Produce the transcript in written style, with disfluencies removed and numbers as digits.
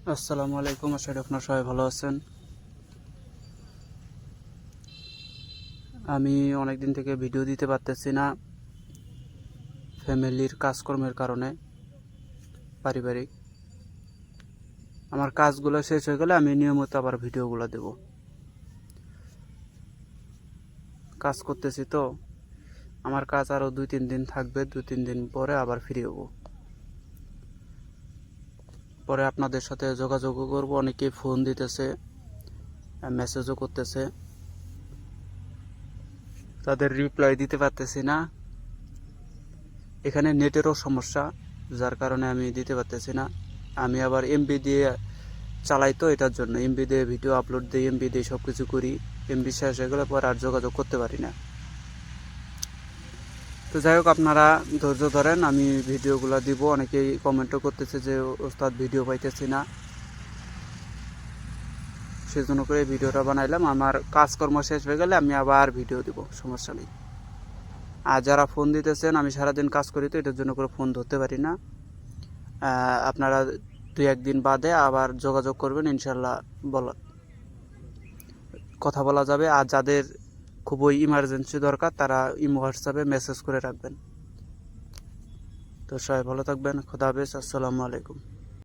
আসসালামু আলাইকুম, আশা করি আপনারা সবাই ভালো আছেন। আমি অনেক দিন থেকে ভিডিও দিতে পারতেছি না, ফ্যামিলির কাজকর্মের কারণে। পারিবারিক আমার কাজগুলো শেষ হয়ে গেলে আমি নিয়মিত আবার ভিডিওগুলো দেব। কাজ করতেছি তো, আমার কাজ আরও 2-3 দিন থাকবে, 2-3 দিন পরে আবার ফিরে হবো। পরে আপনাদের সাথে যোগাযোগও করবো। অনেকেই ফোন দিতেছে, মেসেজও করতেছে, তাদের রিপ্লাই দিতে পারতেছি না। এখানে নেটেরও সমস্যা, যার কারণে আমি দিতে পারতেছি না। আমি আবার এমবি দিয়ে চালাই তো, এটার জন্য এমবি দিয়ে ভিডিও আপলোড দিই, এমবি দিয়ে সব কিছু করি। এমবি শেষ হয়ে গেলে পর আর যোগাযোগ করতে পারি না। তো যাই হোক, আপনারা ধৈর্য ধরেন, আমি ভিডিওগুলো দিব। অনেকেই কমেন্টও করতেছে যে ওস্তাদ ভিডিও পাইতেছি না, সেজন্য করে ভিডিওটা বানাইলাম। আমার কাজকর্ম শেষ হয়ে গেলে আমি আবার ভিডিও দিব, সমস্যা নেই। আর যারা ফোন দিতেছেন, আমি সারাদিন কাজ করি তো, এটার জন্য করে ফোন ধরতে পারি না। আপনারা 2-1 দিন বাদে আবার যোগাযোগ করবেন, ইনশাল্লাহ কথা বলা যাবে। আর যাদের খুবই ইমার্জেন্সি দরকার, তারা ইমো হোয়াটসঅ্যাপে মেসেজ করে রাখবেন। তো সবাই ভালো থাকবেন। খোদা হাফেজ। আসসালামু আলাইকুম।